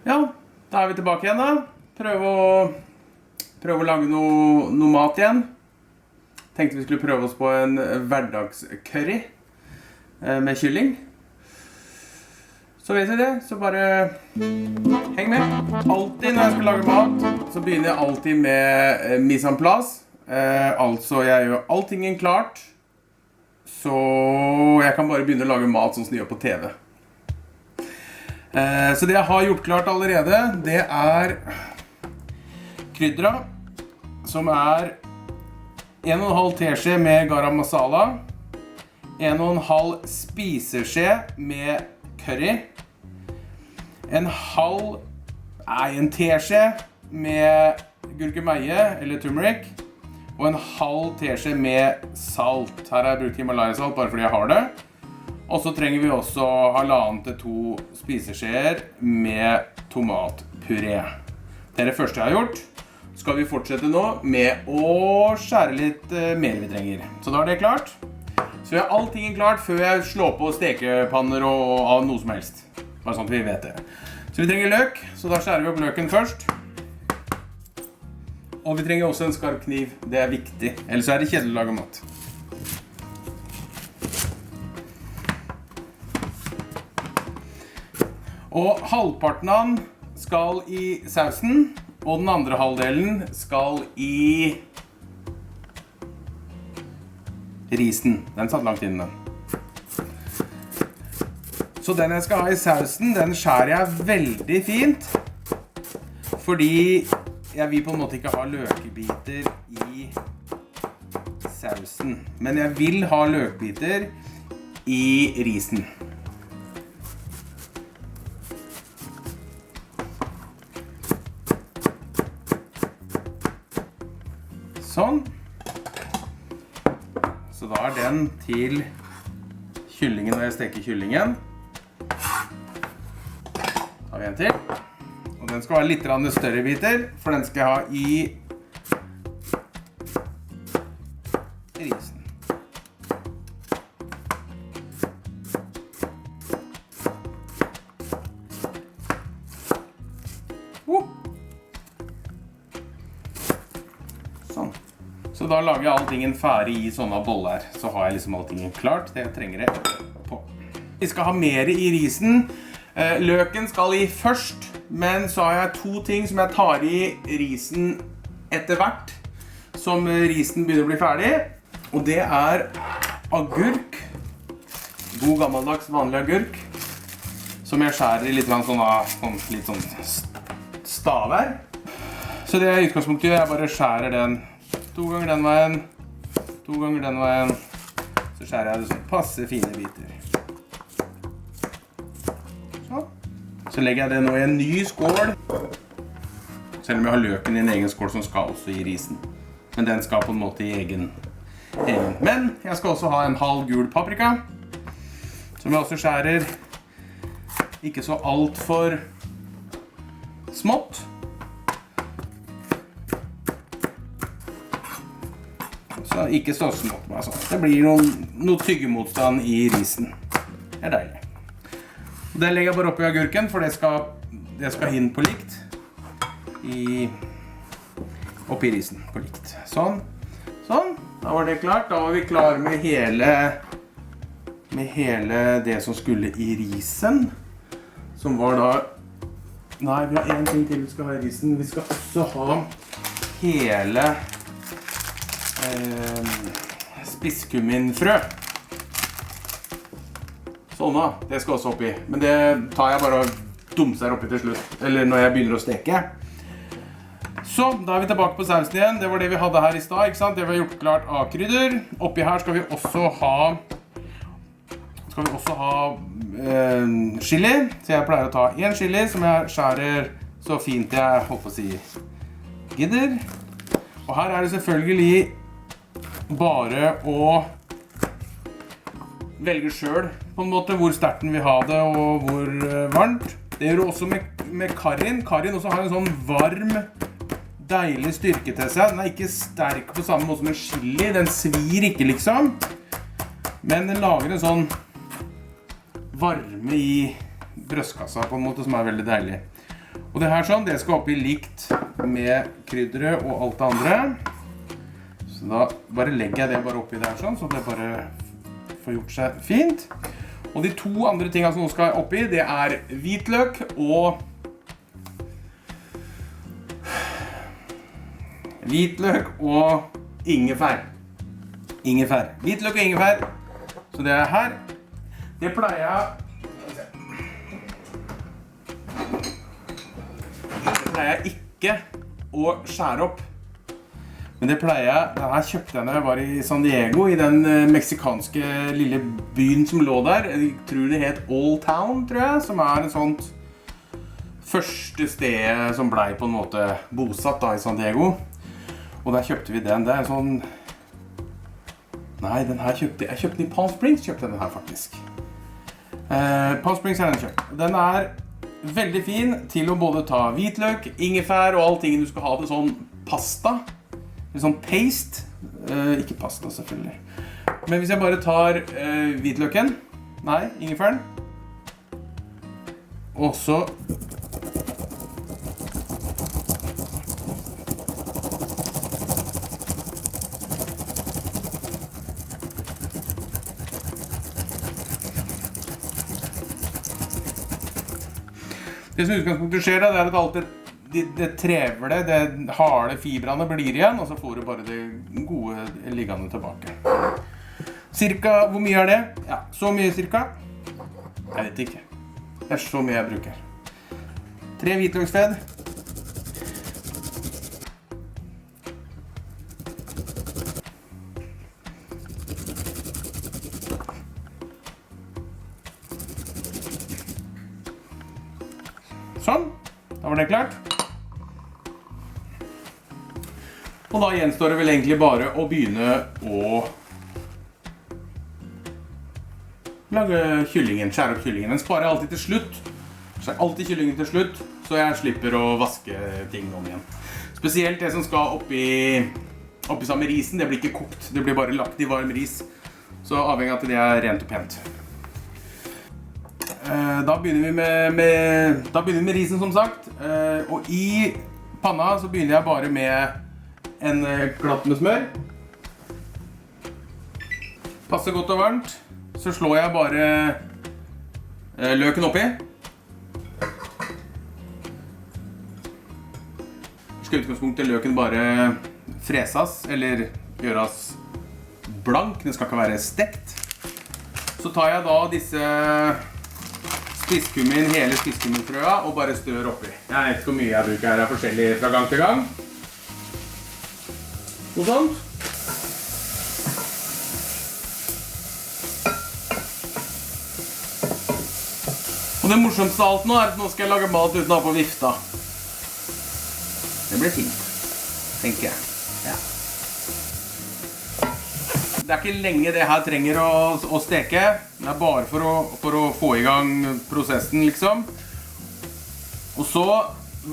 Ja, da vi tilbake igjen da. Prøve å lage noe mat igjen. Tenkte vi skulle prøve oss på en hverdagscurry med kylling. Så vet vi det, så bare heng med. Alltid når jeg skal lage mat, så begynner jeg alltid med mise en place. Altså, jeg gjør allting klart, så jeg kan bare begynne å lage mat sånn som de gjør på TV. Så det jeg har gjort klart allerede, det er krydra, som er 1,5 teskje med garam masala, 1,5 spiseskje med curry, en teskje med gurkemeie eller turmeric, og en halv teskje med salt. Her har jeg brukt Himalaya-salt bare fordi jeg har det. Og så trenger vi også 1,5 til 2 spiseskjeer med tomatpuré. Det er det første jeg har gjort. Skal vi fortsette nå med å skjære litt mer vi trenger. Så da er det klart. Så jeg har allting klart før jeg slår på stekepanner og av noe som helst. Bare sånn at vi vet det. Så vi trenger løk, så da skjærer vi opp løken først. Og vi trenger også en skarp kniv. Det er viktig. Ellers er det kjedelig å lage mat. Og halvparten av den skal i sausen, og den andre halvdelen skal i risen. Den satt langt inne. Så den jeg skal ha i sausen, den skjærer jeg veldig fint, fordi jeg vil på en måte ikke ha løkebiter i sausen. Men jeg vil ha løkbiter i risen. Sånn. Så da er den til kyllingen når jeg steker kyllingen. Da har vi en til. Og den skal være litt større biter, for den skal jeg ha i risen. Sånn. Så da lager jeg alltingen ferdig i sånne boller. Så har jeg liksom alltingen klart. Det jeg trenger det på. Vi skal ha mer i risen. Løken skal i først, men så har jeg 2 ting som jeg tar i risen etter hvert, som risen begynner å bli ferdig. Og det er agurk. God gammeldags vanlig agurk. Som jeg skjærer i litt sånn staver. Så det er utgangspunktet. Jeg bare skjærer den 2 ganger den veien, 2 ganger den veien, så skjærer jeg det sånn passe fine biter. Sånn. Så legger jeg det nå i en ny skål, selv om jeg har løken i en egen skål som skal også i risen. Men den skal på en måte i egen. Men jeg skal også ha en halv gul paprika, som jeg også skjærer ikke så alt for smått. Så ikke så smått, bare sånn. Det blir noe tyggemotstand i risen. Det er deilig. Den legger jeg bare oppi agurken, for det skal inn på likt. Oppi risen på likt. Sånn. Sånn. Da var det klart. Da var vi klare med hele det som skulle i risen. Som var da... Nei, vi har en ting til vi skal ha i risen. Vi skal også ha hele... spisskumminfrø. Sånn da, det skal også oppi. Men det tar jeg bare og dumser oppi til slutt, eller når jeg begynner å steke. Så, da er vi tilbake på sausen igjen. Det var det vi hadde her i stad, ikke sant? Det vi har gjort klart av krydder. Oppi her skal vi også ha chili. Så jeg pleier å ta 1 chili som jeg skjærer så fint jeg holdt på å si gidder. Og her er det selvfølgelig bare å velge selv på en måte hvor sterkt den vil ha det og hvor varmt. Det gjør du også med karrien. Karrien også har en sånn varm, deilig styrke til seg. Den er ikke sterk på samme måte som en chili. Den svir ikke liksom. Men den lager en sånn varme i brøstkassa på en måte som er veldig deilig. Og det her sånn, det skal oppi likt med krydderet og alt det andre. Så da bare legger jeg det bare oppi der sånn, så det bare får gjort seg fint. Og de to andre tingene som nå skal oppi, det er hvitløk og ingefær. Hvitløk og ingefær. Så det er her. Det pleier jeg ikke å skjære opp. Men det pleier jeg. Denne kjøpte jeg når jeg var i San Diego, i den meksikanske lille byen som lå der. Jeg tror det het Old Town, tror jeg, som er en sånt første sted som ble på en måte bosatt da i San Diego. Og der kjøpte vi den. Det er en sånn... Nei, den her kjøpte jeg kjøpte den i Palm Springs, kjøpte jeg den her faktisk. Palm Springs er den kjøpt. Den er veldig fin til å både ta hvitløk, ingefær og alle tingene du skal ha det sånn pasta. Sånn paste. Ikke pasta selvfølgelig. Men hvis jeg bare tar hvitløken, nei, ingefæren, og så det som utgangspunktet skjer da, det er at alt det trevle, det harde fibrene blir igjen, og så får du bare det gode liggende tilbake. Cirka, hvor mye er det? Ja, så mye cirka. Jeg vet ikke. Det er så mye jeg bruker. 3 hvitløksfedd. Sånn, da var det klart. Og da gjenstår det vel egentlig bare å begynne å lage kyllingen, skjære opp kyllingen. Den sparer jeg alltid til slutt. Skjærer alltid kyllingen til slutt, så jeg slipper å vaske ting om igjen. Spesielt det som skal oppi sammen med risen, det blir ikke kokt. Det blir bare lagt i varm ris. Så avhengig av at det er rent og pent. Da begynner vi med risen som sagt, og i panna så begynner jeg bare med en klatt med smør. Passer godt og varmt, så slår jeg bare løken oppi. Skal utgangspunktet løken bare freses eller gjøres blank, den skal ikke være stekt. Så tar jeg da disse spisskummin, hele spisskumminfrøa, og bare stør oppi. Jeg vet ikke hvor mye jeg bruker her, er forskjellig fra gang til gang. Noe sånt. Og det morsomste av alt nå er at nå skal jeg lage mat uten å ha på vifta. Det blir fint, tenker jeg. Ja. Det er ikke lenge det her trenger å steke. Det er bare for å få i gang prosessen, liksom. Og så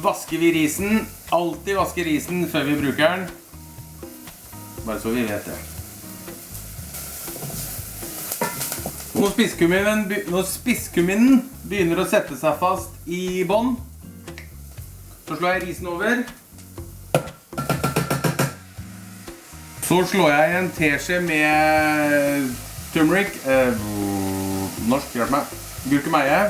vasker vi risen. Alltid vasker risen før vi bruker den. Bare så vi vet det. Når spisskumminen begynner å sette seg fast i bånd, så slår jeg risen over. Så slår jeg en teskje med turmeric, norsk, hjelp meg, gurkemeie.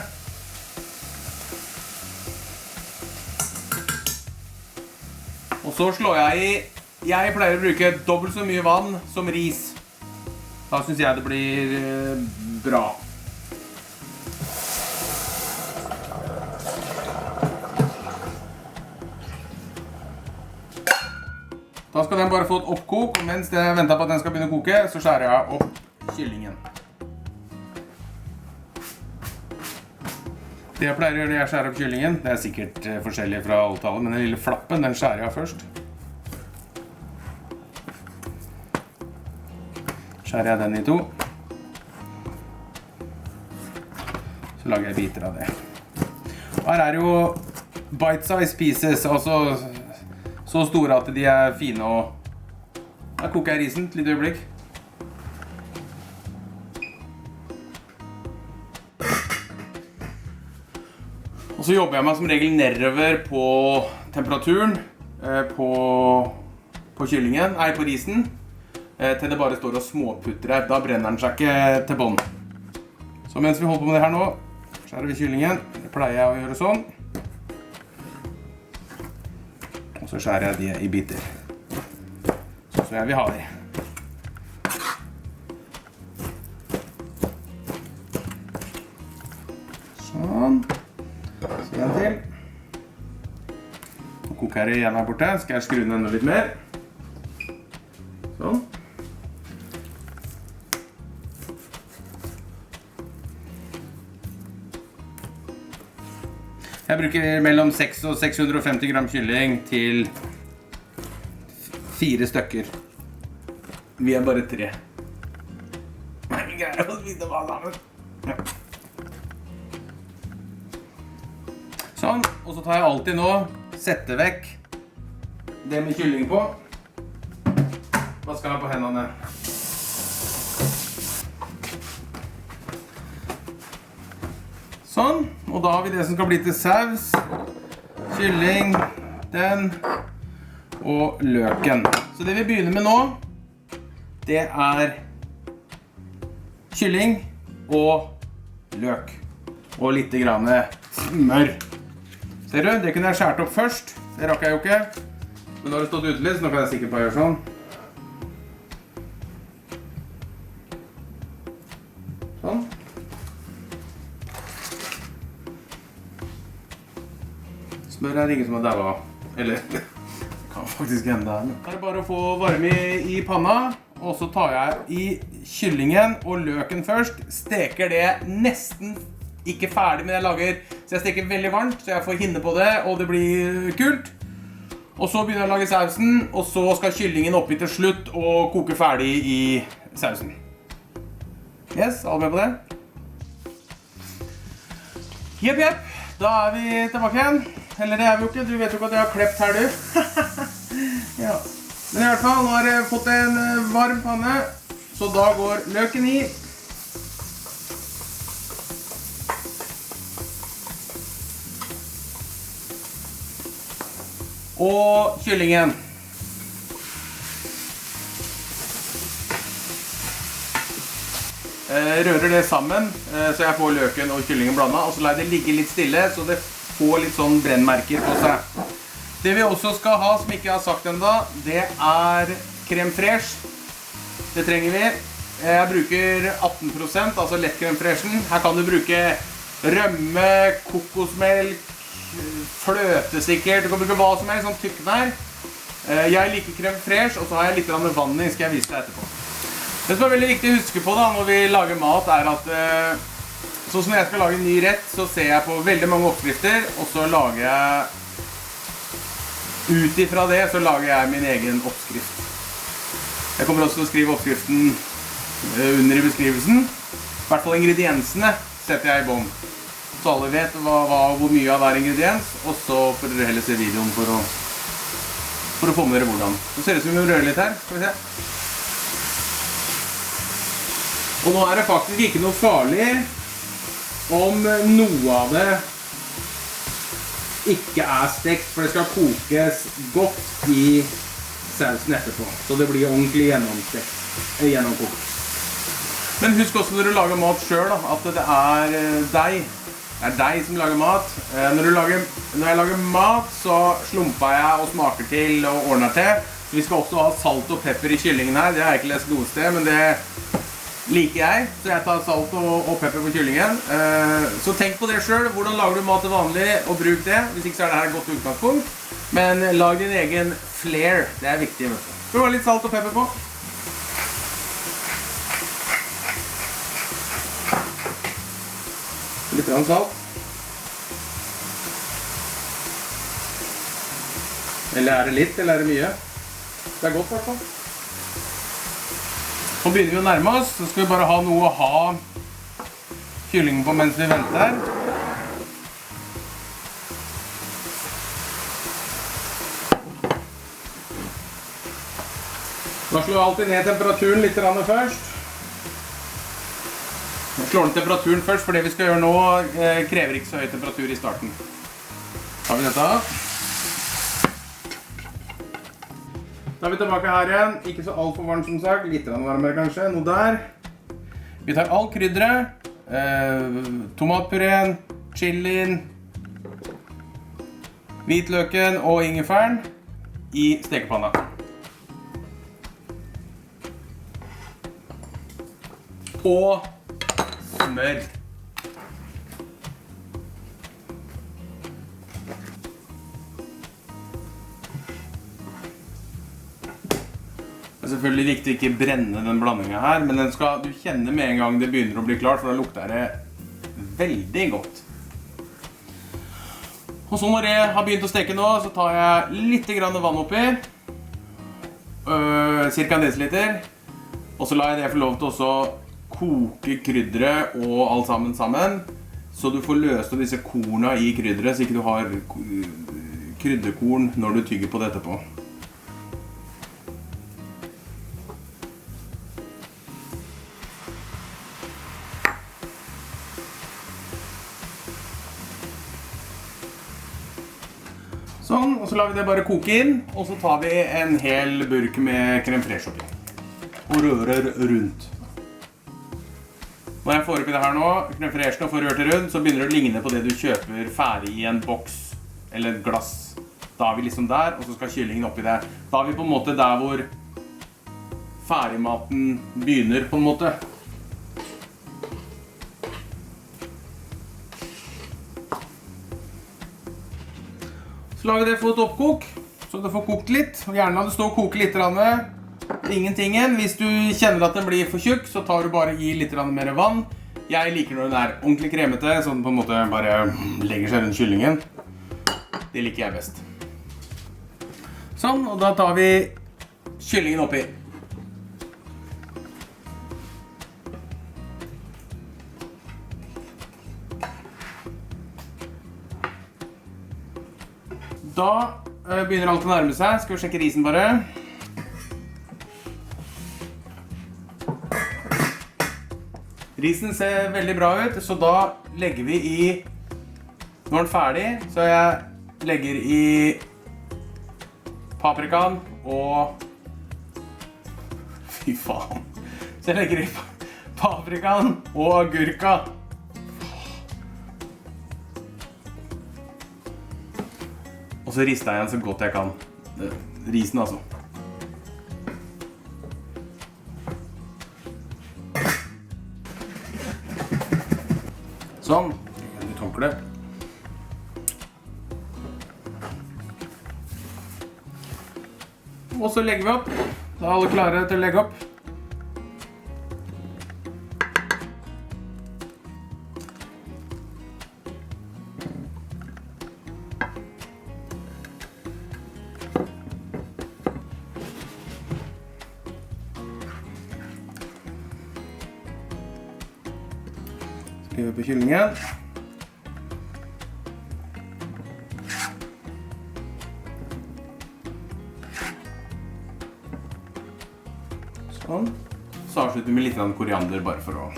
Og så slår jeg pleier å bruke dobbelt så mye vann som ris. Da synes jeg det blir bra. Da skal den bare få et oppkok, og mens jeg venter på at den skal begynne å koke, så skjærer jeg opp kyllingen. Det jeg pleier å gjøre når jeg skjærer opp kyllingen, det er sikkert forskjellig fra avtale, men den lille flappen, den skjærer jeg først. Skjærer jeg den i 2. Så lager jeg biter av det. Her er jo bite-size pieces, altså så store at de er fine og... Da koker jeg risen et lite øyeblikk. Og Og så jobber jeg meg som regel nedover på temperaturen på kyllingen, nei, på risen, til det bare står og småputter her. Da brenner den seg ikke til bånd. Så mens vi holder på med det her nå, skjærer vi kyllingen. Det pleier jeg å gjøre sånn. Og så skjærer jeg de i biter. Sånn som jeg vil ha de. Sånn. Så en til. Nå koker det igjen her borte. Skal jeg skru den enda litt mer. Sånn. Jeg bruker mellom 600 og 650 gram kylling til 4 stykker. Vi er bare 3. Nei, vi greier å spise hva sammen. Ja. Sånn, og så tar jeg alltid nå, setter vekk det med kylling på. Hva skal jeg på hendene? Sånn, og da har vi det som skal bli til saus, kylling, den og løken. Så det vi begynner med nå, det er kylling og løk. Og litt grann smør. Ser du, det kunne jeg skjært opp først. Det rakk jeg jo ikke. Men nå har det stått ute litt, så nå kan jeg sikkert bare gjøre sånn. Sånn. Smør er ingen som har daua. Eller, det kan faktisk hende her. Det er bare å få varme i panna. Og så tar jeg i kyllingen og løken først. Steker det nesten ikke ferdig, men jeg lager, så jeg steker veldig varmt, så jeg får hinne på det, og det blir kult. Og så begynner jeg å lage sausen, og så skal kyllingen oppi til slutt og koke ferdig i sausen. Yes, alle med på det? Jepp, jepp. Da er vi tilbake igjen. Eller det er vi jo ikke, du vet jo ikke at jeg har klept her, du. Ja. Men i hvert fall, nå har jeg fått en varm panne, så da går løken i. Og kyllingen. Rører det sammen, så jeg får løken og kyllingen blandet, og så lar jeg det ligge litt stille, så det får litt sånn brennmerker på seg. Det vi også skal ha, som ikke jeg har sagt enda, det er crème fraîche. Det trenger vi. Jeg bruker 18%, altså lett crème fraîchen. Her kan du bruke rømme, kokosmelk, fløte sikkert. Du kan bruke hva som helst, sånn tykk der. Jeg liker crème fraîche, og så har jeg litt vann i, skal jeg vise deg etterpå. Det som er veldig viktig å huske på da, når vi lager mat, er at sånn som når jeg skal lage en ny rett, så ser jeg på veldig mange oppskrifter, og så lager jeg ut ifra det, så lager jeg min egen oppskrift. Jeg kommer også til å skrive oppskriften under i beskrivelsen. I hvert fall ingrediensene setter jeg i bånd. Så alle vet hvor mye av hver ingrediens, og så får dere heller se videoen for å få med dere hvordan. Så ser det ut som vi må røre litt her, skal vi se. Og nå er det faktisk ikke noe farlig om noe av det ikke er stekt, for det skal kokes godt i sausen etterpå. Så det blir ordentlig gjennomkokt. Men husk også når du lager mat selv, at det er deg. Det er deg som lager mat. Når jeg lager mat, så slumper jeg og smaker til og ordner til. Så vi skal også ha salt og pepper i kyllingen her. Det har jeg ikke lest noe sted, men det liker jeg, så jeg tar salt og pepper på kyllingen. Så tenk på det selv, hvordan lager du mat til vanlig, og bruk det. Hvis ikke så er det her et godt utgangspunkt. Men lag din egen flair, det er viktig. Så vi har litt salt og pepper på. Litt salt. Eller er det litt, eller er det mye? Det er godt i hvert fall. Nå begynner vi å nærme oss, så skal vi bare ha noe å ha kyllingen på mens vi venter. Da slår vi alltid ned temperaturen litt først. slår ned temperaturen først, for det vi skal gjøre nå krever ikke så høy temperatur i starten. Da har vi dette. Da er vi tilbake her igjen. Ikke så alt for varmt som sagt. Litt varmere kanskje. Noe der. Vi tar all krydderet. Tomatpureen, chilien, hvitløken og ingefæren i stekepanna. Og smør. Det er selvfølgelig viktig å ikke brenne den blandingen her, men du kjenner med en gang det begynner å bli klart, for da lukter det veldig godt. Og så når det har begynt å steke nå, så tar jeg litt vann oppi, cirka 1 deciliter, og så lar jeg det få lov til å koke krydderet og alt sammen, så du får løst disse kornene i krydderet, så ikke du har krydderkorn når du tygger på det etterpå. Sånn, og så lar vi det bare koke inn, og så tar vi en hel burk med crème fraîche oppi. Og rører rundt. Når jeg får oppi det her nå, crème fraîchen og får rørt det rundt, så begynner det å ligne på det du kjøper ferdig i en boks eller et glass. Da er vi liksom der, og så skal kyllingen oppi det. Da er vi på en måte der hvor ferdigmaten begynner på en måte. Så lager vi det få et oppkok, så det får kokt litt. Og gjerne la det stå og koke litt. Ingentingen. Hvis du kjenner at den blir for tjukk, så tar du bare i litt mer vann. Jeg liker når den er ordentlig kremete, så den på en måte bare legger seg rundt kyllingen. Det liker jeg best. Sånn, og da tar vi kyllingen oppi. Da begynner alt å nærme seg. Skal vi sjekke risen bare. Risen ser veldig bra ut, så da legger vi i... Nå er den ferdig, så jeg legger i paprikaen og... Fy faen. Så jeg legger i paprikaen og agurka. Og så rister jeg den så godt jeg kan. Risen altså. Sånn. Litt håndkle. Og så legger vi opp. Da er alle klare til å legge opp. Skriver på kyllingen. Sånn. Så avslutter vi med litt koriander bare for å...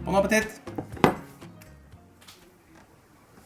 Bon appétit!